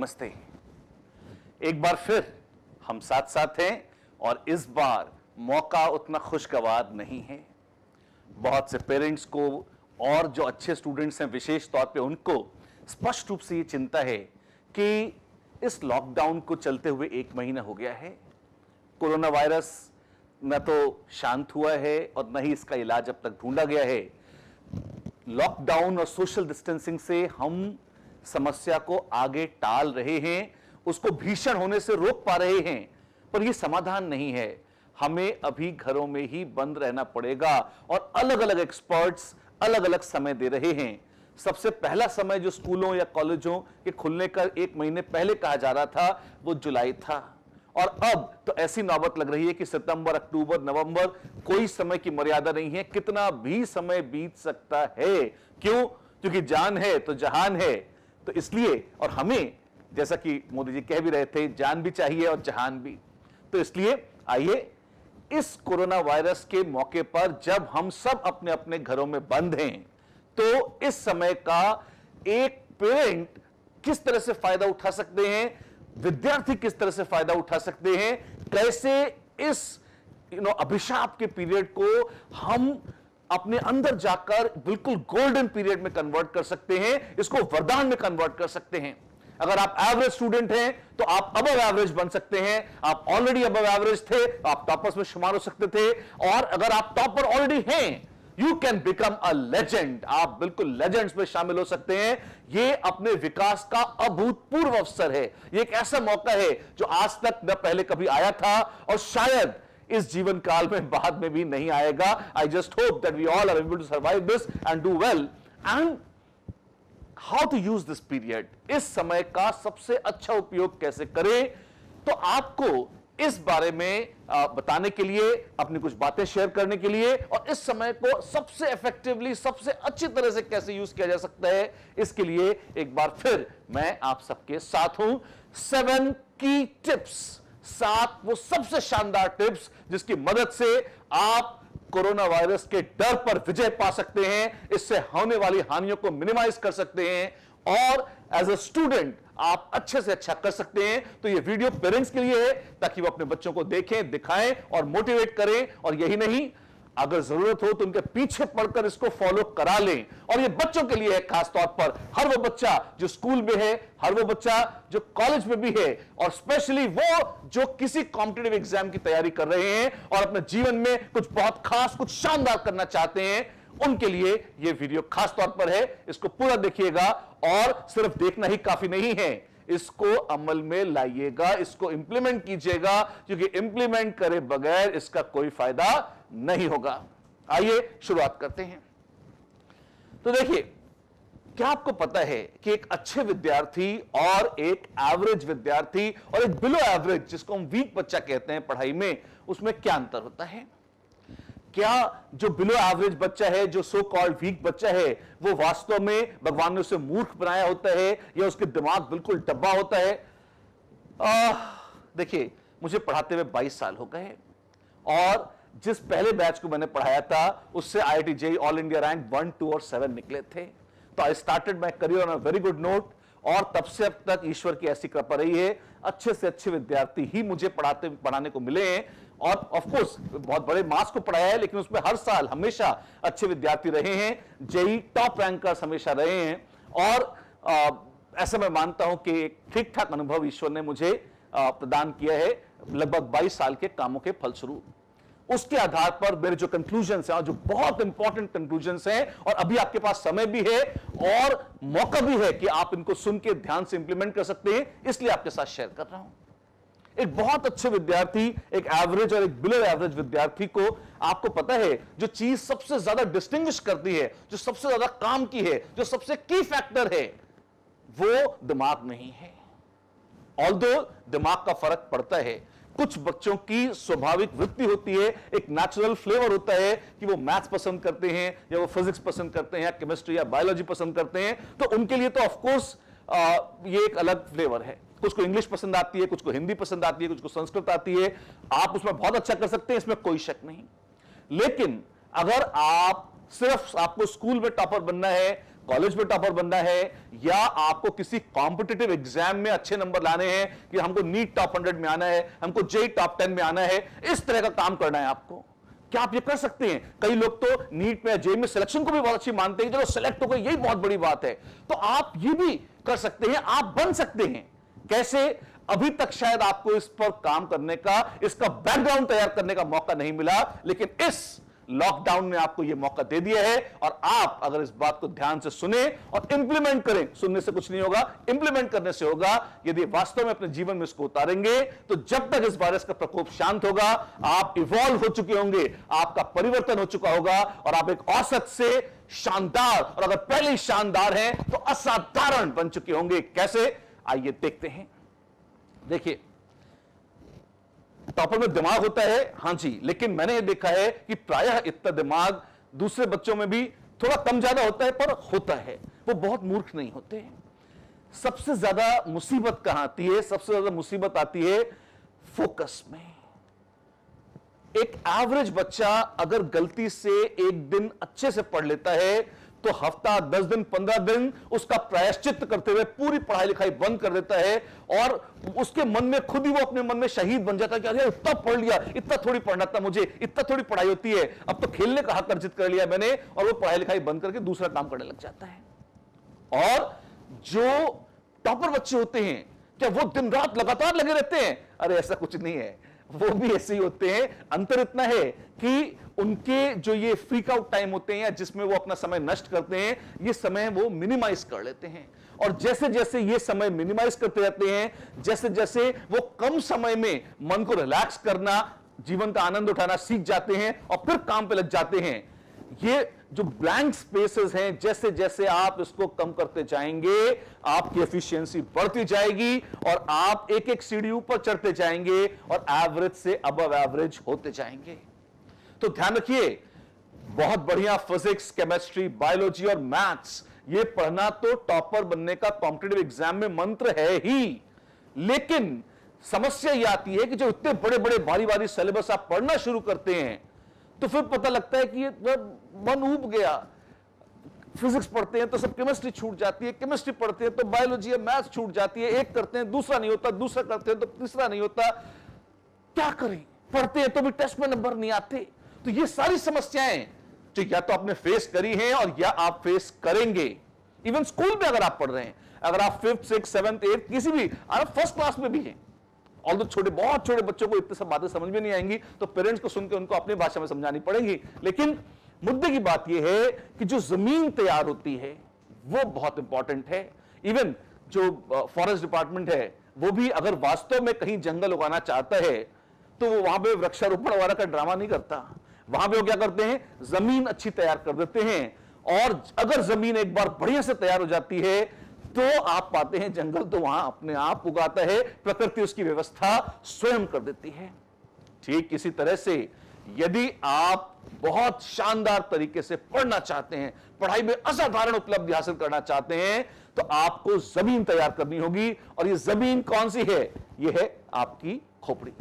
नमस्ते। एक बार फिर हम साथ साथ हैं और इस बार मौका उतना खुशगवार नहीं है। बहुत से पेरेंट्स को और जो अच्छे स्टूडेंट्स हैं विशेष तौर पे उनको स्पष्ट रूप से ये चिंता है कि इस लॉकडाउन को चलते हुए 1 महीना हो गया है। कोरोना वायरस न तो शांत हुआ है और न ही इसका इलाज अब तक ढूंढा गया है। लॉकडाउन और सोशल डिस्टेंसिंग से हम समस्या को आगे टाल रहे हैं, उसको भीषण होने से रोक पा रहे हैं, पर यह समाधान नहीं है। हमें अभी घरों में ही बंद रहना पड़ेगा और अलग अलग एक्सपर्ट्स अलग अलग समय दे रहे हैं। सबसे पहला समय जो स्कूलों या कॉलेजों के खुलने का 1 महीने पहले कहा जा रहा था वो जुलाई था, और अब तो ऐसी नौबत लग रही है कि सितंबर, अक्टूबर, नवंबर, कोई समय की मर्यादा नहीं है, कितना भी समय बीत सकता है। क्यों? क्योंकि जान है तो जहान है। तो इसलिए, और हमें जैसा कि मोदी जी कह भी रहे थे, जान भी चाहिए और जहान भी। तो इसलिए आइए इस कोरोना वायरस के मौके पर जब हम सब अपने अपने घरों में बंद हैं, तो इस समय का एक पेरेंट किस तरह से फायदा उठा सकते हैं, विद्यार्थी किस तरह से फायदा उठा सकते हैं, कैसे इस अभिशाप के पीरियड को हम अपने अंदर जाकर बिल्कुल गोल्डन पीरियड में कन्वर्ट कर सकते हैं, इसको वरदान में कन्वर्ट कर सकते हैं। अगर आप एवरेज स्टूडेंट हैं तो आप अबव एवरेज बन सकते हैं। आप ऑलरेडी अबव एवरेज थे, आप टॉपर्स में शुमार हो सकते थे, और अगर आप टॉपर ऑलरेडी हैं, you can become a legend. आप बिल्कुल लेजेंड्स में शामिल हो सकते हैं। यह अपने विकास का अभूतपूर्व अवसर है। यह एक ऐसा मौका है जो आज तक न पहले कभी आया था और शायद इस जीवन काल में बाद में भी नहीं आएगा। I just hope that we all are able to survive this and do well. And how to use this period, इस समय का सबसे अच्छा उपयोग कैसे करें, तो आपको इस बारे में बताने के लिए, अपनी कुछ बातें शेयर करने के लिए, और इस समय को सबसे इफेक्टिवली, सबसे अच्छी तरह से कैसे यूज किया जा सकता है, इसके लिए एक बार फिर मैं आप सबके साथ हूं। 7 की टिप्स, 7 वो सबसे शानदार टिप्स जिसकी मदद से आप कोरोना वायरस के डर पर विजय पा सकते हैं, इससे होने वाली हानियों को मिनिमाइज कर सकते हैं, और एज अ स्टूडेंट आप अच्छे से अच्छा कर सकते हैं। तो ये वीडियो पेरेंट्स के लिए है ताकि वो अपने बच्चों को देखें, दिखाएं और मोटिवेट करें, और यही नहीं, अगर जरूरत हो तो उनके पीछे पड़कर इसको फॉलो करा लें। और ये बच्चों के लिए है, खास तौर पर हर वो बच्चा जो स्कूल में है, हर वो बच्चा जो कॉलेज में भी है, और स्पेशली वो जो किसी कॉम्पिटिटिव एग्जाम की तैयारी कर रहे हैं और अपने जीवन में कुछ बहुत खास, कुछ शानदार करना चाहते हैं, उनके लिए यह वीडियो खास तौर पर है। इसको पूरा देखिएगा, और सिर्फ देखना ही काफी नहीं है, इसको अमल में लाइएगा, इसको इंप्लीमेंट कीजिएगा, क्योंकि इंप्लीमेंट करे बगैर इसका कोई फायदा नहीं होगा। आइए शुरुआत करते हैं। तो देखिए, क्या आपको पता है कि एक अच्छे विद्यार्थी और एक एवरेज विद्यार्थी और एक बिलो एवरेज, जिसको हम वीक बच्चा कहते हैं पढ़ाई में, उसमें क्या अंतर होता है? क्या जो बिलो एवरेज बच्चा है, जो सो कॉल्ड वीक बच्चा है, वो वास्तव में भगवान ने उसे मूर्ख बनाया होता है, या उसके दिमाग बिल्कुल डब्बा होता है? देखिए, मुझे पढ़ाते हुए 22 साल हो गए, और जिस पहले बैच को मैंने पढ़ाया था उससे IIT JEE all India rank 1, 2 और 7 निकले थे। तो I started my career on a very good note, और तब से अब तक ईश्वर की ऐसी कृपा रही है, अच्छे से अच्छे विद्यार्थी ही मुझे पढ़ाने को मिले हैं। और ऑफ कोर्स बहुत बड़े मास को पढ़ाया है, लेकिन उसमें हर साल हमेशा अच्छे विद्यार्थी रहे हैं, JEE टॉप रैंकर्स हमेशा रहे हैं, और ऐसा मैं मानता हूं कि एक ठीक ठाक अनुभव ईश्वर ने मुझे प्रदान किया है लगभग 22 साल के कामों के फलस्वरूप। उसके आधार पर मेरे जो कंक्लूजन्स हैं, और जो बहुत इंपॉर्टेंट कंक्लूजन्स हैं, और अभी आपके पास समय भी है और मौका भी है कि आप इनको सुन के ध्यान से इंप्लीमेंट कर सकते हैं, इसलिए आपके साथ शेयर कर रहा हूं। एक बहुत अच्छे विद्यार्थी, एक एवरेज और एक बिलो एवरेज विद्यार्थी को, आपको पता है जो चीज सबसे ज्यादा डिस्टिंग्विश करती है, जो सबसे ज्यादा काम की है, जो सबसे की फैक्टर है, वो दिमाग नहीं है। ऑल्दो दिमाग का फर्क पड़ता है, कुछ बच्चों की स्वाभाविक वृत्ति होती है, एक नेचुरल फ्लेवर होता है कि वो मैथ्स पसंद करते हैं, या वो फिजिक्स पसंद करते हैं, या केमिस्ट्री या बायोलॉजी पसंद करते हैं, तो उनके लिए तो ऑफ कोर्स ये एक अलग फ्लेवर है। कुछ को इंग्लिश पसंद आती है, कुछ को हिंदी पसंद आती है, कुछ को संस्कृत आती है, आप उसमें बहुत अच्छा कर सकते हैं, इसमें कोई शक नहीं। लेकिन अगर आप सिर्फ आपको स्कूल में टॉपर बनना है, कॉलेज में टॉपर बनना है या आपको किसी कॉम्पिटिटिव एग्जाम में अच्छे नंबर लाने हैं कि हमको नीट टॉप 100 में आना है, हमको जेई टॉप 10 में आना है, इस तरह का काम करना है आपको, क्या आप ये कर सकते हैं? कई लोग तो नीट में जेई में सिलेक्शन को भी बहुत अच्छी मानते हैं, चलो सिलेक्ट हो गए यही बहुत बड़ी बात है। तो आप ये भी कर सकते हैं, आप बन सकते हैं। कैसे? अभी तक शायद आपको इस पर काम करने का, इसका बैकग्राउंड तैयार करने का मौका नहीं मिला, लेकिन इस लॉकडाउन ने आपको यह मौका दे दिया है। और आप अगर इस बात को ध्यान से सुने और इंप्लीमेंट करें, सुनने से कुछ नहीं होगा, इंप्लीमेंट करने से होगा। यदि वास्तव में अपने जीवन में इसको उतारेंगे तो जब तक इस वायरस का प्रकोप शांत होगा, आप इवॉल्व हो चुके होंगे, आपका परिवर्तन हो चुका होगा और आप एक औसत से शानदार, और अगर पहले ही शानदार हैं तो असाधारण बन चुके होंगे। कैसे? आइए देखते हैं। देखिए, टॉपर में दिमाग होता है, हां जी, लेकिन मैंने ये देखा है कि प्रायः इतना दिमाग दूसरे बच्चों में भी थोड़ा कम ज्यादा होता है, पर होता है। वो बहुत मूर्ख नहीं होते हैं। सबसे ज्यादा मुसीबत कहां आती है? सबसे ज्यादा मुसीबत आती है फोकस में। एक एवरेज बच्चा अगर गलती से एक दिन अच्छे से पढ़ लेता है तो हफ्ता, 10 दिन, 15 दिन उसका प्रायश्चित करते हुए पूरी पढ़ाई लिखाई बंद कर देता है और उसके मन में खुद ही वो अपने मन में शहीद बन जाता है कि अरे इतना पढ़ लिया, इतना थोड़ी पढ़ना था मुझे, इतना थोड़ी पढ़ाई होती है, अब तो खेलने का हक अर्जित कर लिया मैंने, और वो पढ़ाई लिखाई बंद करके दूसरा काम करने लग जाता है। और जो टॉपर बच्चे होते हैं, क्या वो दिन रात लगातार लगे रहते हैं? अरे ऐसा कुछ नहीं है, वो भी ऐसे ही होते हैं। अंतर इतना है कि उनके जो ये फ्रीक आउट टाइम होते हैं या जिसमें वो अपना समय नष्ट करते हैं, ये समय वो मिनिमाइज कर लेते हैं। और जैसे जैसे ये समय मिनिमाइज करते रहते हैं, जैसे जैसे वो कम समय में मन को रिलैक्स करना, जीवन का आनंद उठाना सीख जाते हैं और फिर काम पे लग जाते हैं। ये जो ब्लैंक स्पेसेस हैं, जैसे जैसे आप इसको कम करते जाएंगे, आपकी एफिशिएंसी बढ़ती जाएगी और आप एक एक सीढ़ी ऊपर चढ़ते जाएंगे और एवरेज से अबव एवरेज होते जाएंगे। तो ध्यान रखिए, बहुत बढ़िया फिजिक्स, केमिस्ट्री, बायोलॉजी और मैथ्स ये पढ़ना तो टॉपर बनने का कॉम्पिटिटिव एग्जाम में मंत्र है ही। लेकिन समस्या यह आती है कि जो इतने बड़े बड़े भारी भारी सिलेबस आप पढ़ना शुरू करते हैं तो फिर पता लगता है कि ये मन ऊब गया। फिजिक्स पढ़ते हैं तो सब केमिस्ट्री छूट जाती है, केमिस्ट्री पढ़ते हैं तो बायोलॉजी या मैथ्स छूट जाती है, एक करते हैं दूसरा नहीं होता, दूसरा करते हैं तो तीसरा नहीं होता। क्या करें? पढ़ते हैं तो भी टेस्ट में नंबर नहीं आते। तो ये सारी समस्याएं जो या तो आपने फेस करी हैं और या आप फेस करेंगे। इवन स्कूल में अगर आप पढ़ रहे हैं, अगर आप 5th, 6th, 7th, 8th किसी भी, अगर फर्स्ट क्लास में भी हैं, और तो छोटे, बहुत छोटे बच्चों को इतनी सब बातें समझ में नहीं आएंगी तो पेरेंट्स को सुनकर उनको अपनी भाषा में समझानी पड़ेगी। लेकिन मुद्दे की बात यह है कि जो जमीन तैयार होती है वो बहुत इंपॉर्टेंट है। इवन जो फॉरेस्ट डिपार्टमेंट है वो भी अगर वास्तव में कहीं जंगल उगाना चाहता है तो वो वहां पे वृक्षारोपण वगैरह का ड्रामा नहीं करता। वहां पे वो क्या करते हैं? जमीन अच्छी तैयार कर देते हैं। और अगर जमीन एक बार बढ़िया से तैयार हो जाती है तो आप पाते हैं जंगल तो वहां अपने आप उगाता है, प्रकृति उसकी व्यवस्था स्वयं कर देती है। ठीक इसी तरह से यदि आप बहुत शानदार तरीके से पढ़ना चाहते हैं, पढ़ाई में असाधारण उपलब्धि हासिल करना चाहते हैं, तो आपको जमीन तैयार करनी होगी। और ये जमीन कौन सी है? ये है आपकी खोपड़ी,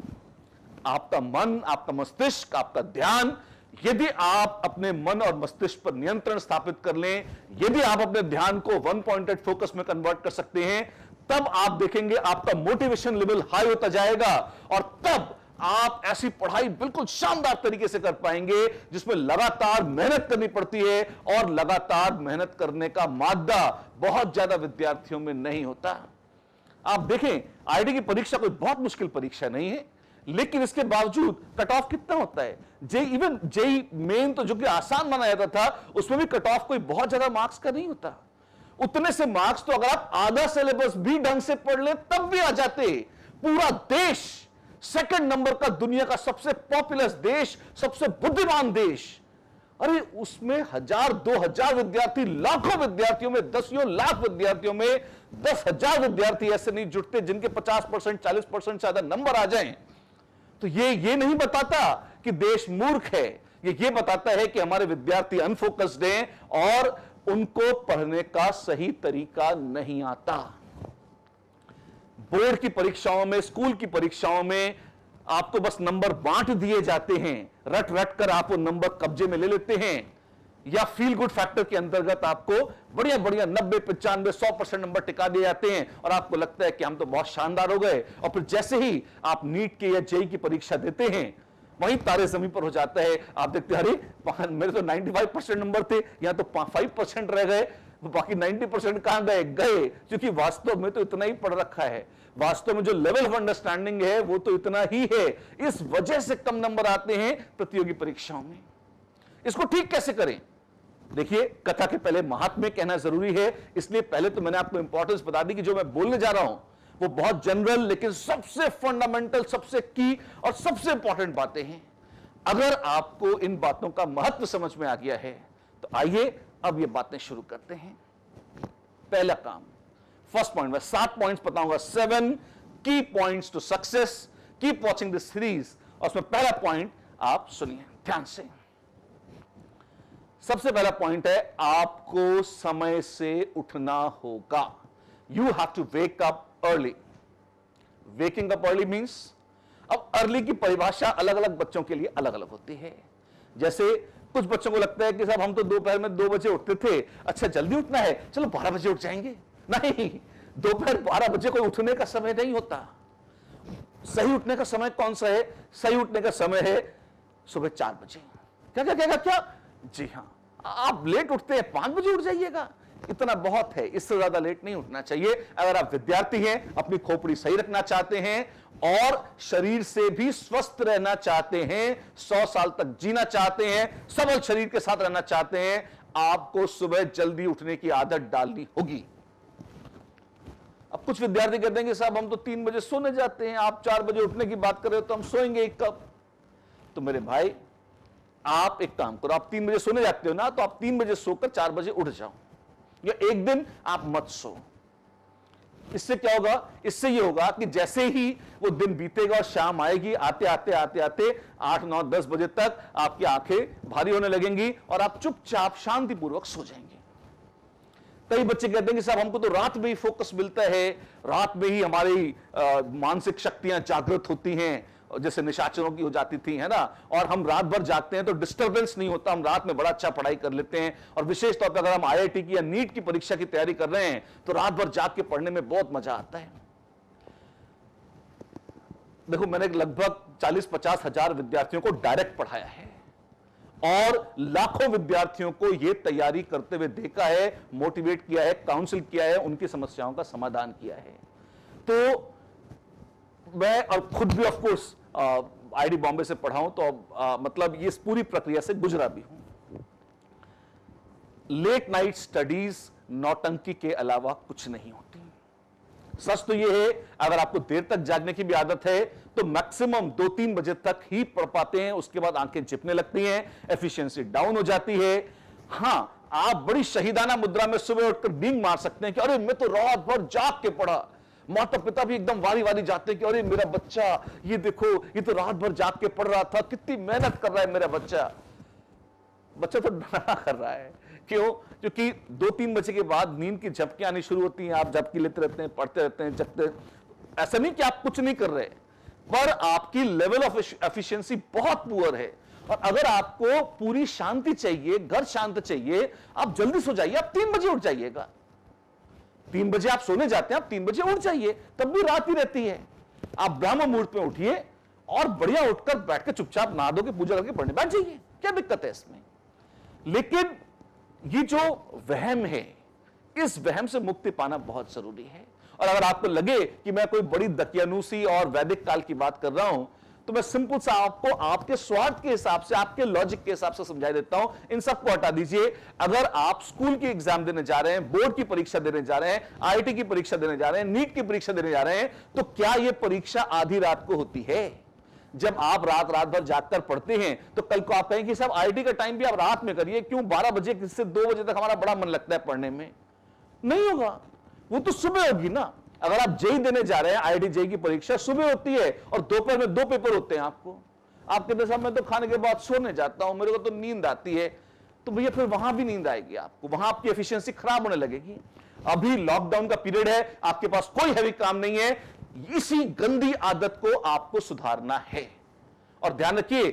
आपका मन, आपका मस्तिष्क, आपका ध्यान। यदि आप अपने मन और मस्तिष्क पर नियंत्रण स्थापित कर लें, यदि आप अपने ध्यान को वन पॉइंटेड फोकस में कन्वर्ट कर सकते हैं, तब आप देखेंगे आपका मोटिवेशन लेवल हाई होता जाएगा और तब आप ऐसी पढ़ाई बिल्कुल शानदार तरीके से कर पाएंगे जिसमें लगातार मेहनत करनी पड़ती है। और लगातार मेहनत करने का मादा बहुत ज्यादा विद्यार्थियों में नहीं होता। आप देखें, आईआईटी की परीक्षा कोई बहुत मुश्किल परीक्षा नहीं है, लेकिन इसके बावजूद कट ऑफ कितना होता है? इवन जेई मेन तो जो कि आसान माना जाता था, उसमें भी कट ऑफ कोई बहुत ज्यादा मार्क्स का नहीं होता। उतने से मार्क्स तो अगर आप आधा सिलेबस भी ढंग से पढ़ लें तब भी आ जाते। पूरा देश, सेकंड नंबर का दुनिया का सबसे पॉपुलर देश, सबसे बुद्धिमान देश, अरे उसमें 1000, 2000 विद्यार्थी, लाखों विद्यार्थियों में, दसियों लाख विद्यार्थियों में 10,000 विद्यार्थी ऐसे नहीं जुटते जिनके 50%, 40% ज्यादा नंबर आ जाएं। तो ये नहीं बताता कि देश मूर्ख है, ये बताता है कि हमारे विद्यार्थी अनफोकस्ड हैं और उनको पढ़ने का सही तरीका नहीं आता। बोर्ड की परीक्षाओं में, स्कूल की परीक्षाओं में आपको बस नंबर बांट दिए जाते हैं, रट रट कर आप वो नंबर कब्जे में ले लेते हैं। या फील गुड फैक्टर के अंतर्गत आपको बढ़िया बढ़िया 90, 95, 100% नंबर टिका दिए जाते हैं और आपको लगता है कि हम तो बहुत शानदार हो गए, और फिर जैसे ही आप नीट के या जेईई की परीक्षा देते हैं वहीं तारे जमीन पर हो जाता है। आप देखते हैं अरे मेरे तो 95% नंबर थे, यहां तो 5% रह गए, बाकी 90% कहां गए क्योंकि वास्तव में तो इतना ही पढ़ रखा है, वास्तव में जो लेवल ऑफ अंडरस्टैंडिंग है वो तो इतना ही है, इस वजह से कम नंबर आते हैं प्रतियोगी परीक्षाओं में। इसको ठीक कैसे करें? देखिए, कथा के पहले महात्म्य कहना जरूरी है, इसलिए पहले तो मैंने आपको इंपॉर्टेंस बता दी कि जो मैं बोलने जा रहा हूं वो बहुत जनरल लेकिन सबसे फंडामेंटल, सबसे की और सबसे इंपॉर्टेंट बातें हैं। अगर आपको इन बातों का महत्व समझ में आ गया है तो आइए अब ये बातें शुरू करते हैं। पहला काम, फर्स्ट पॉइंट, मैं 7 पॉइंट्स बताऊंगा, 7 की points to success. Keep watching this series, और उसमें पहला पॉइंट आप सुनिए ध्यान से। सबसे पहला पॉइंट है, आपको समय से उठना होगा। You have to wake up early. Waking up early means, अब अर्ली की परिभाषा अलग अलग बच्चों के लिए अलग अलग होती है। जैसे कुछ बच्चों को लगता है कि साहब हम तो दोपहर में 2 बजे उठते थे, अच्छा जल्दी उठना है, चलो 12 बजे उठ जाएंगे। नहीं, दोपहर 12 बजे कोई उठने का समय नहीं होता। सही उठने का समय कौन सा है? सही उठने का समय है सुबह 4 बजे। क्या क्या क्या क्या? जी हां, आप लेट उठते हैं, 5 बजे उठ जाइएगा, इतना बहुत है, इससे ज्यादा लेट नहीं उठना चाहिए। अगर आप विद्यार्थी हैं, अपनी खोपड़ी सही रखना चाहते हैं और शरीर से भी स्वस्थ रहना चाहते हैं, 100 साल तक जीना चाहते हैं, सबल शरीर के साथ रहना चाहते हैं, आपको सुबह जल्दी उठने की आदत डालनी होगी। अब कुछ विद्यार्थी कहते हैं कि साहब हम तो 3 बजे सोने जाते हैं, आप 4 बजे उठने की बात कर रहे हो तो हम सोएंगे कब? तो मेरे भाई, आप एक काम करो, आप 3 बजे सोने जाते हो ना, तो आप 3 बजे सोकर 4 बजे उठ जाओ, या एक दिन आप मत सो। इससे क्या होगा? इससे ये होगा कि जैसे ही वो दिन बीतेगा और शाम आएगी, आते आते आते आते 8, 9, 10 बजे तक आपकी आंखें भारी होने लगेंगी और आप चुपचाप शांतिपूर्वक सो जाएंगे। कई बच्चे कहते हैं कि साहब हमको तो रात में ही फोकस मिलता है, रात में ही हमारी मानसिक शक्तियां जागृत होती हैं, जैसे निशाचरों की हो जाती थी, है ना, और हम रात भर जागते हैं तो डिस्टर्बेंस नहीं होता, हम रात में बड़ा अच्छा पढ़ाई कर लेते हैं। और विशेष तौर पर अगर हम आईआईटी की या नीट की परीक्षा की तैयारी कर रहे हैं तो रात भर जाग के पढ़ने में बहुत मजा आता है। देखो, मैंने लगभग 40-50 हजार विद्यार्थियों को डायरेक्ट पढ़ाया है और लाखों विद्यार्थियों को यह तैयारी करते हुए देखा है, मोटिवेट किया है, काउंसिल किया है, उनकी समस्याओं का समाधान किया है। तो मैं और खुद भी ऑफ कोर्स आईआईटी बॉम्बे से पढ़ा हूं, तो मतलब ये इस पूरी प्रक्रिया से गुजरा भी हूं। लेट नाइट स्टडीज नौटंकी के अलावा कुछ नहीं होती। सच तो ये है, अगर आपको देर तक जागने की भी आदत है तो मैक्सिमम 2-3 बजे तक ही पढ़ पाते हैं, उसके बाद आंखें झिपने लगती हैं, एफिशिएंसी डाउन हो जाती है। हां, आप बड़ी शहीदाना मुद्रा में सुबह उठकर डींग मार सकते हैं कि अरे मैं तो रात भर जाग के पढ़ा। माता पिता भी एकदम वारी वारी जाते हैं कि अरे मेरा बच्चा, ये देखो, ये तो रात भर जाग के पढ़ रहा था, कितनी मेहनत कर रहा है मेरा बच्चा। बच्चा तो डरा कर रहा है। क्यों? क्योंकि 2-3 बजे के बाद नींद की झपकियां आनी शुरू होती हैं, आप झपकी लेते रहते हैं, पढ़ते रहते हैं, जगते। ऐसा नहीं कि आप कुछ नहीं कर रहे, पर आपकी लेवल ऑफ एफिशिएंसी बहुत पुअर है। और अगर आपको पूरी शांति चाहिए, घर शांत चाहिए, आप जल्दी सो जाइए, आप 3 बजे उठ जाइएगा। 3 बजे आप सोने जाते हैं, आप 3 बजे उठ जाइए, तब भी रात ही रहती है। आप ब्राह्म मुहूर्त में उठिए और बढ़िया उठकर बैठ के चुपचाप नहा धो के पूजा करके पढ़ने बैठ जाइए, क्या दिक्कत है इसमें? लेकिन ये जो वहम है, इस वहम से मुक्ति पाना बहुत जरूरी है। और अगर आपको लगे कि मैं कोई बड़ी दकियानूसी और वैदिक काल की बात कर रहा हूं, तो मैं सिंपल सा आपको आपके स्वार्थ के हिसाब से, आपके लॉजिक के हिसाब से समझा देता हूं। इन सबको हटा दीजिए। अगर आप स्कूल की एग्जाम देने जा रहे हैं, बोर्ड की परीक्षा देने जा रहे हैं, आईआईटी की परीक्षा देने जा रहे हैं, नीट की परीक्षा देने जा रहे हैं, तो क्या यह परीक्षा आधी रात को होती है? जब आप रात भर जागकर पढ़ते हैं तो कल को आप कहें कि साहब आईआईटी का टाइम भी आप रात में करिए, क्यों 12 बजे से 2 बजे तक हमारा बड़ा मन लगता है पढ़ने में? नहीं होगा, वो तो सुबह होगी ना। अगर आप जेईई देने जा रहे हैं, आईआईटी जेईई की परीक्षा सुबह होती है और दोपहर में 2 पेपर होते हैं आपको। आप कहते साहब मैं तो खाने के बाद सोने जाता हूं, मेरे को तो नींद आती है, तो भैया फिर वहां भी नींद आएगी आपको, वहां आपकी एफिशिएंसी खराब होने लगेगी। अभी लॉकडाउन का पीरियड है, आपके पास कोई हैवी काम नहीं है, इसी गंदी आदत को आपको सुधारना है। और ध्यान रखिए,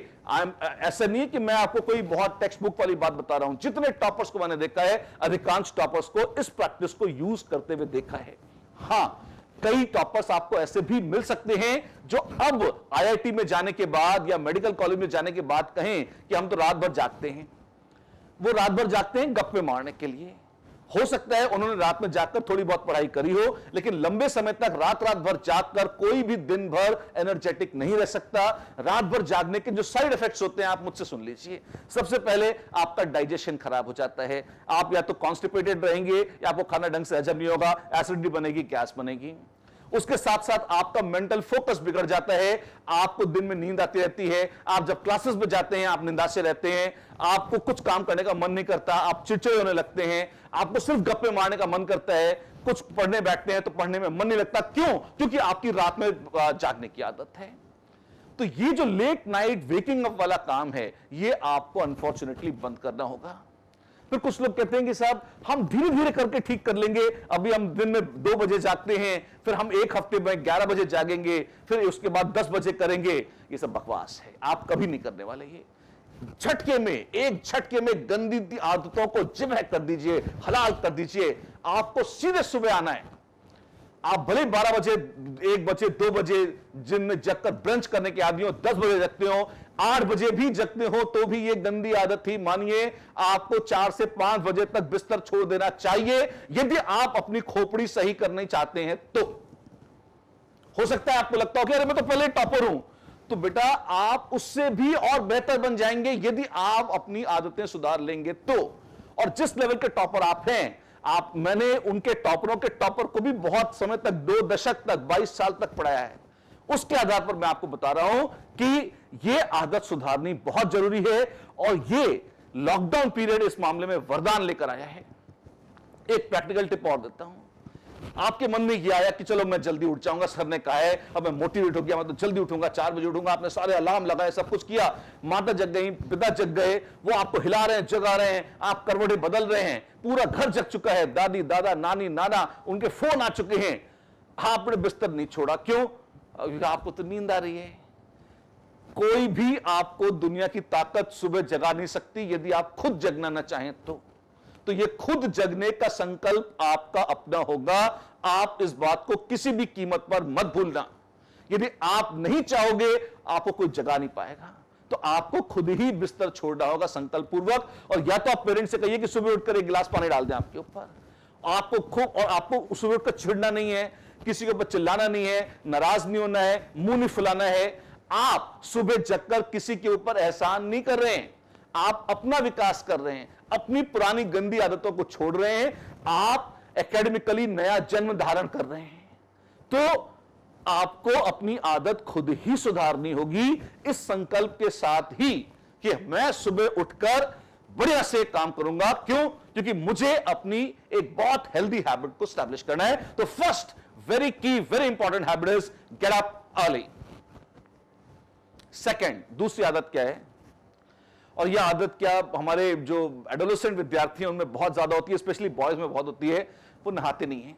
ऐसा नहीं है कि मैं आपको कोई बहुत टेक्स्ट बुक वाली बात बता रहा हूं। जितने टॉपर्स को मैंने देखा है, अधिकांश टॉपर्स को इस प्रैक्टिस को यूज करते हुए देखा है। हां, कई टॉपर्स आपको ऐसे भी मिल सकते हैं जो अब आईआईटी में जाने के बाद या मेडिकल कॉलेज में जाने के बाद कहें कि हम तो रात भर जागते हैं। वो रात भर जागते हैं गप्पे मारने के लिए। हो सकता है उन्होंने रात में जागकर थोड़ी बहुत पढ़ाई करी हो, लेकिन लंबे समय तक रात भर जागकर कोई भी दिन भर एनर्जेटिक नहीं रह सकता। रात भर जागने के जो साइड इफेक्ट्स होते हैं आप मुझसे सुन लीजिए। सबसे पहले आपका डाइजेशन खराब हो जाता है। आप या तो कॉन्स्टिपेटेड रहेंगे या आपको खाना ढंग से हजम नहीं होगा, एसिडिटी बनेगी, गैस बनेगी। उसके साथ साथ आपका मेंटल फोकस बिगड़ जाता है। आपको दिन में नींद आती रहती है। आप जब क्लासेस में जाते हैं आप निंदासे रहते हैं। आपको कुछ काम करने का मन नहीं करता, आप चिड़चिड़े होने लगते हैं। आपको सिर्फ गप्पे मारने का मन करता है। कुछ पढ़ने बैठते हैं तो पढ़ने में मन नहीं लगता। क्यों? क्योंकि आपकी रात में जागने की आदत है। तो ये जो लेट नाइट वेकिंग अप वाला काम है, ये आपको अनफॉर्चुनेटली बंद करना होगा। फिर कुछ लोग कहते हैं कि साहब हम धीरे धीरे करके ठीक कर लेंगे, अभी हम दिन में 2 बजे जागते हैं, फिर हम एक हफ्ते में 11 बजे जागेंगे, फिर उसके बाद 10 बजे करेंगे। ये सब बकवास है, आप कभी नहीं करने वाले। ये झटके में, एक झटके में गंदी आदतों को जिम्ह कर दीजिए, हलाल कर दीजिए। आपको सीधे सुबह आना है। आप भले 12 बजे, 1 बजे, 2 बजे जिम में जगकर ब्रंच करने के आदमी हो, 10 बजे जगते हो, 8 बजे भी जगते हो, तो भी ये गंदी आदत थी। मानिए आपको 4 से 5 बजे तक बिस्तर छोड़ देना चाहिए यदि आप अपनी खोपड़ी सही करना चाहते हैं। तो हो सकता है आपको लगता हो कि अरे मैं तो पहले टॉपर हूं, तो बेटा आप उससे भी और बेहतर बन जाएंगे यदि आप अपनी आदतें सुधार लेंगे तो। और जिस लेवल के टॉपर आप हैं, मैंने उनके टॉपरों के टॉपर को भी बहुत समय तक, 2 दशक तक, 22 साल तक पढ़ाया है। उसके आधार पर मैं आपको बता रहा हूं कि यह आदत सुधारनी बहुत जरूरी है। और यह लॉकडाउन पीरियड इस मामले में वरदान लेकर आया है। एक प्रैक्टिकल टिप और देता हूं। आपके मन में यह आया कि चलो मैं जल्दी उठ जाऊंगा, सर ने कहा है, अब मैं मोटिवेट हो गया, मैं तो जल्दी उठूंगा, 4 बजे उठूंगा। आपने सारे अलार्म लगाए, सब कुछ किया, माता जग गई, पिता जग गए, वो आपको हिला रहे हैं, जगा रहे हैं, आप करवटें बदल रहे हैं, पूरा घर जग चुका है, दादी, दादा, नानी, नाना, उनके फोन आ चुके हैं। आपने बिस्तर नहीं छोड़ा। क्यों? आपको तो नींद आ रही है। कोई भी आपको दुनिया की ताकत सुबह जगा नहीं सकती यदि आप खुद जगना ना चाहें तो ये खुद जगने का संकल्प आपका अपना होगा। आप इस बात को किसी भी कीमत पर मत भूलना। यदि आप नहीं चाहोगे, आपको कोई जगा नहीं पाएगा। तो आपको खुद ही बिस्तर छोड़ना होगा संकल्प पूर्वक। और या तो आप पेरेंट्स से कहिए कि सुबह उठकर 1 गिलास पानी डाल दें आपके ऊपर। आपको खूब, और आपको सुबह उठकर छिड़ना नहीं है, किसी के ऊपर चिल्लाना नहीं है, नाराज नहीं होना है, मुंह नहीं फुलाना है। आप सुबह जगकर किसी के ऊपर एहसान नहीं कर रहे हैं, आप अपना विकास कर रहे हैं, अपनी पुरानी गंदी आदतों को छोड़ रहे हैं, आप एकेडमिकली नया जन्म धारण कर रहे हैं। तो आपको अपनी आदत खुद ही सुधारनी होगी इस संकल्प के साथ ही कि मैं सुबह उठकर बढ़िया से काम करूंगा। क्यों? क्योंकि मुझे अपनी एक बहुत हेल्दी हैबिट को स्टैब्लिश करना है। तो फर्स्ट वेरी की, very important habit is get up early. Second, दूसरी आदत क्या है? और यह आदत क्या हमारे जो एडोलेसेंट विद्यार्थी हैं उनमें बहुत ज्यादा होती है, स्पेशली बॉयज में बहुत होती है, वो नहाते नहीं है।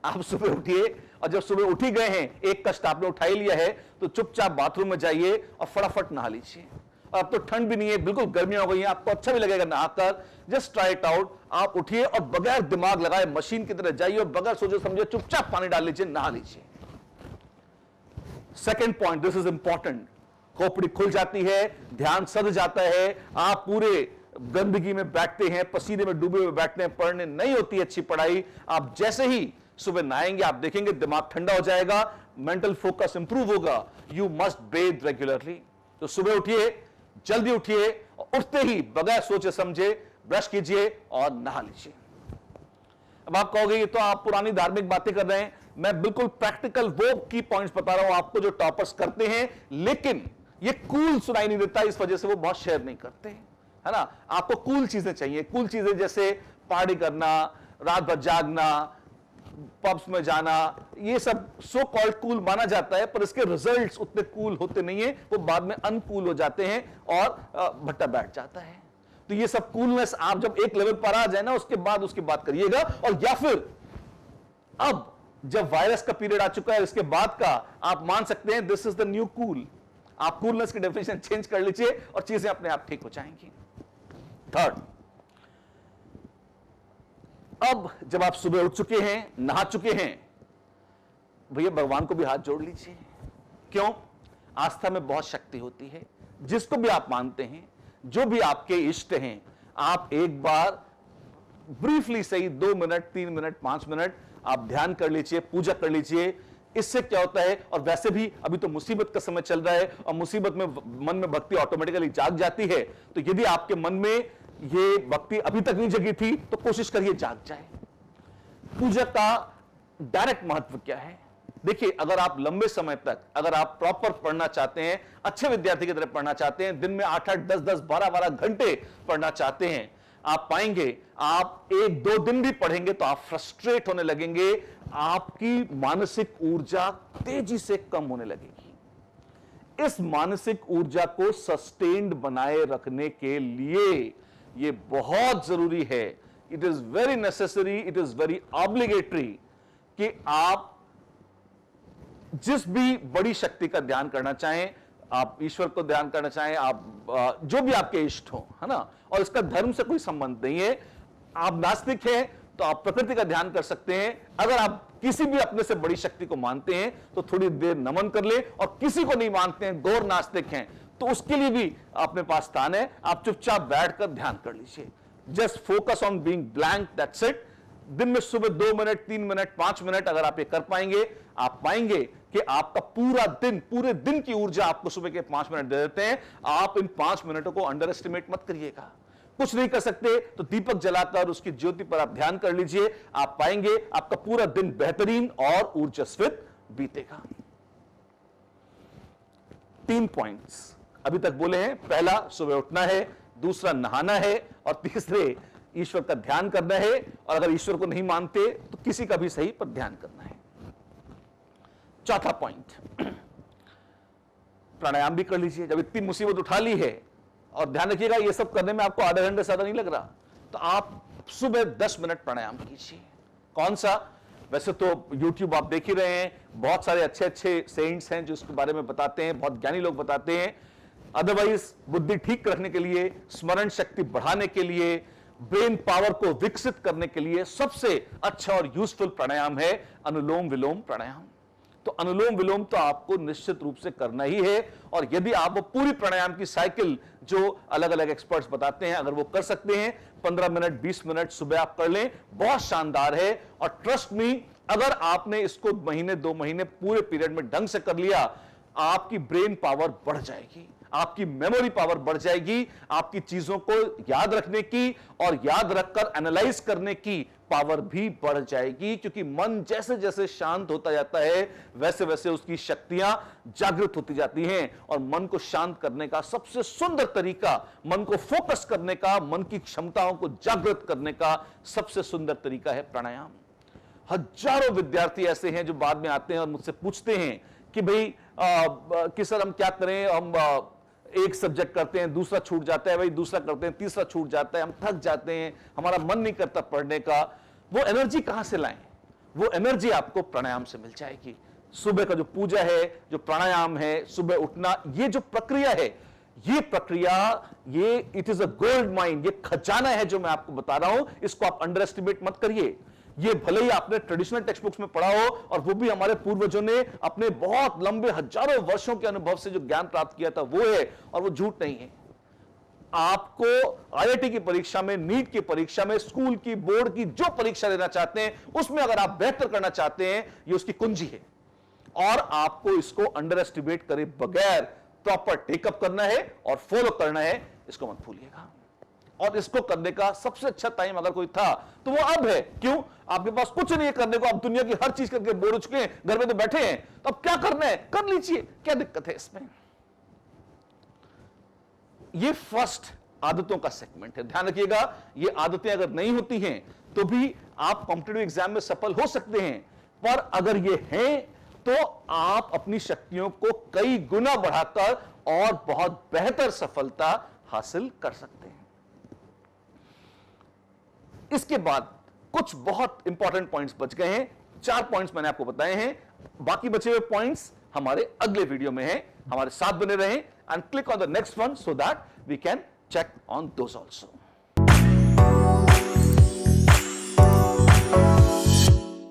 आप सुबह उठिए और जब सुबह उठी गए हैं, एक कष्ट आपने उठा ही लिया है, तो चुपचाप बाथरूम में जाइए और फटाफट नहा लीजिए। और अब तो ठंड भी नहीं है, बिल्कुल गर्मियां हो गई हैं, आपको अच्छा भी लगेगा नहाकर। Just try it out. आप उठिए और बगैर दिमाग लगाए मशीन की तरह जाइए और बगैर सोचे समझे चुपचाप पानी डाल लीजिए, नहा लीजिए। Second point, this is important. खोपड़ी खुल जाती है, ध्यान सध जाता है, आप पूरे गंदगी में बैठते हैं, पसीने में डूबे हुए बैठते हैं, पढ़ने नहीं होती अच्छी पढ़ाई। आप जैसे ही सुबह नहाएंगे, आप देखेंगे दिमाग ठंडा हो जाएगा, मेंटल फोकस इंप्रूव होगा। You must Beth regularly. तो सुबह उठिए, जल्दी उठिए, और उठते ही बगैर सोचे समझे ब्रश कीजिए और नहा लीजिए। अब आप कहोगे ये तो आप पुरानी धार्मिक बातें कर रहे हैं। मैं बिल्कुल प्रैक्टिकल वो की पॉइंट्स बता रहा हूं आपको जो टॉपर्स करते हैं, लेकिन ये कूल सुनाई नहीं देता, इस वजह से वो बहुत शेयर नहीं करते, है ना। आपको कूल चीजें चाहिए, कूल चीजें जैसे पार्टी करना, रात भर जागना, पब्स में जाना, ये सब सो कॉल्ड कूल माना जाता है, पर इसके रिजल्ट्स उतने कूल होते नहीं है, वो बाद में अनकूल हो जाते हैं और भट्टा बैठ जाता है। तो ये सब कूलनेस आप जब एक लेवल पर आ जाए ना, उसके बाद उसकी बात करिएगा। और या फिर अब जब वायरस का पीरियड आ चुका है, इसके बाद का आप मान सकते हैं this is the new cool. आप कूलनेस की डेफिनेशन चेंज कर लीजिए और चीजें अपने आप ठीक हो जाएंगी। थर्ड, अब जब आप सुबह उठ चुके हैं, नहा चुके हैं, भैया भगवान को भी हाथ जोड़ लीजिए। क्यों? आस्था में बहुत शक्ति होती है। जिसको भी आप मानते हैं, जो भी आपके इष्ट हैं, आप एक बार ब्रीफली सही 2 मिनट, 3 मिनट, 5 मिनट आप ध्यान कर लीजिए, पूजा कर लीजिए। इससे क्या होता है, और वैसे भी अभी तो मुसीबत का समय चल रहा है और मुसीबत में मन में भक्ति ऑटोमेटिकली जाग जाती है। तो यदि आपके मन में ये भक्ति अभी तक नहीं जगी थी तो कोशिश करिए जाग जाए। पूजा का डायरेक्ट महत्व क्या है? देखिए, अगर आप लंबे समय तक, अगर आप प्रॉपर पढ़ना चाहते हैं, अच्छे विद्यार्थी की तरह पढ़ना चाहते हैं, दिन में 8-8, 10-10, 12-12 घंटे पढ़ना चाहते हैं, आप पाएंगे आप 1-2 दिन भी पढ़ेंगे तो आप फ्रस्ट्रेट होने लगेंगे, आपकी मानसिक ऊर्जा तेजी से कम होने लगेगी। इस मानसिक ऊर्जा को सस्टेन्ड बनाए रखने के लिए यह बहुत जरूरी है, it is very necessary, it is very obligatory कि आप जिस भी बड़ी शक्ति का ध्यान करना चाहें, आप ईश्वर को ध्यान करना चाहें, आप जो भी आपके इष्ट हो, है ना, और इसका धर्म से कोई संबंध नहीं है। आप नास्तिक हैं तो आप प्रकृति का ध्यान कर सकते हैं। अगर आप किसी भी अपने से बड़ी शक्ति को मानते हैं तो थोड़ी देर नमन कर ले, और किसी को नहीं मानते हैं, गौर नास्तिक हैं, तो उसके लिए भी अपने पास स्थान है। आप चुपचाप बैठकर ध्यान कर लीजिए। Just focus on being blank, that's it. दिन में सुबह 2 मिनट, 3 मिनट, 5 मिनट अगर आप ये कर पाएंगे, आप पाएंगे कि आपका पूरा दिन, पूरे दिन की ऊर्जा आपको सुबह के 5 मिनट दे देते हैं। आप इन 5 मिनटों को अंडर एस्टिमेट मत करिएगा। कुछ नहीं कर सकते तो दीपक जलाकर उसकी ज्योति पर आप ध्यान कर लीजिए, आप पाएंगे आपका पूरा दिन बेहतरीन और ऊर्जास्वित बीतेगा। 3 पॉइंट्स अभी तक बोले हैं। पहला, सुबह उठना है, दूसरा नहाना है, और तीसरे, ईश्वर का ध्यान करना है। और अगर ईश्वर को नहीं मानते तो किसी का भी सही पर ध्यान करना है। चौथा पॉइंट, प्राणायाम भी कर लीजिए। जब इतनी मुसीबत उठा ली है, और ध्यान रखिएगा ये सब करने में आपको आधा घंटे से ज्यादा नहीं लग रहा, तो आप सुबह 10 मिनट प्राणायाम कीजिए। कौन सा? वैसे तो YouTube आप देख ही रहे हैं, बहुत सारे अच्छे अच्छे सेंट्स हैं जो इसके बारे में बताते हैं, बहुत ज्ञानी लोग बताते हैं। अदरवाइज बुद्धि ठीक रखने के लिए, स्मरण शक्ति बढ़ाने के लिए, ब्रेन पावर को विकसित करने के लिए सबसे अच्छा और यूजफुल प्राणायाम है अनुलोम विलोम प्राणायाम। तो अनुलोम विलोम तो आपको निश्चित रूप से करना ही है। और यदि आप वो पूरी प्राणायाम की साइकिल जो अलग अलग एक्सपर्ट्स बताते हैं, अगर वो कर सकते हैं, 15 मिनट, 20 मिनट सुबह आप कर लें, बहुत शानदार है। और ट्रस्ट मी, अगर आपने इसको महीने 2 महीने पूरे पीरियड में ढंग से कर लिया, आपकी ब्रेन पावर बढ़ जाएगी, आपकी मेमोरी पावर बढ़ जाएगी, आपकी चीजों को याद रखने की और याद रखकर एनालाइज करने की पावर भी बढ़ जाएगी। क्योंकि मन जैसे जैसे शांत होता जाता है, वैसे वैसे उसकी शक्तियां जागृत होती जाती हैं। और मन को शांत करने का सबसे सुंदर तरीका, मन को फोकस करने का, मन की क्षमताओं को जागृत करने का सबसे सुंदर तरीका है प्राणायाम। हजारों विद्यार्थी ऐसे हैं जो बाद में आते हैं और मुझसे पूछते हैं कि भाई कि सर हम क्या करें, हम एक सब्जेक्ट करते हैं, दूसरा छूट जाता है, भाई दूसरा करते हैं, तीसरा छूट जाता है, हम थक जाते हैं, हमारा मन नहीं करता पढ़ने का। वो एनर्जी कहां से लाएं? वो एनर्जी आपको प्राणायाम से मिल जाएगी। सुबह का जो पूजा है, जो प्राणायाम है, सुबह उठना, ये जो प्रक्रिया है, ये प्रक्रिया, ये it is a gold mine, ये खजाना है जो मैं आपको बता रहा हूं। इसको आप अंडर एस्टिमेट मत करिए। ये भले ही आपने ट्रेडिशनल टेक्स्ट बुक्स में पढ़ा हो, और वो भी हमारे पूर्वजों ने अपने बहुत लंबे हजारों वर्षों के अनुभव से जो ज्ञान प्राप्त किया था वो है, और वो झूठ नहीं है। आपको आईआईटी की परीक्षा में, नीट की परीक्षा में, स्कूल की, बोर्ड की जो परीक्षा देना चाहते हैं, उसमें अगर आप बेहतर करना चाहते हैं, ये उसकी कुंजी है। और आपको इसको अंडर एस्टिमेट करे बगैर प्रॉपर टेकअप करना है और फॉलो करना है, इसको मत भूलिएगा। और इसको करने का सबसे अच्छा टाइम अगर कोई था तो वो अब है। क्यों? आपके पास कुछ नहीं है करने को, आप दुनिया की हर चीज करके बोर हो चुके हैं, घर में तो बैठे हैं, तो अब क्या करना है, कर लीजिए, क्या दिक्कत है इसमें। ये फर्स्ट आदतों का सेगमेंट है। ध्यान रखिएगा, ये आदतें अगर नहीं होती हैं तो भी आप कॉम्पिटिटिव एग्जाम में सफल हो सकते हैं, पर अगर ये हैं तो आप अपनी शक्तियों को कई गुना बढ़ाकर और बहुत बेहतर सफलता हासिल कर सकते हैं। इसके बाद कुछ बहुत इंपॉर्टेंट पॉइंट्स बच गए हैं। 4 पॉइंट्स मैंने आपको बताए हैं, बाकी बचे हुए पॉइंट्स हमारे अगले वीडियो में है। हमारे साथ बने रहें and click on the next one so that we can check on those also.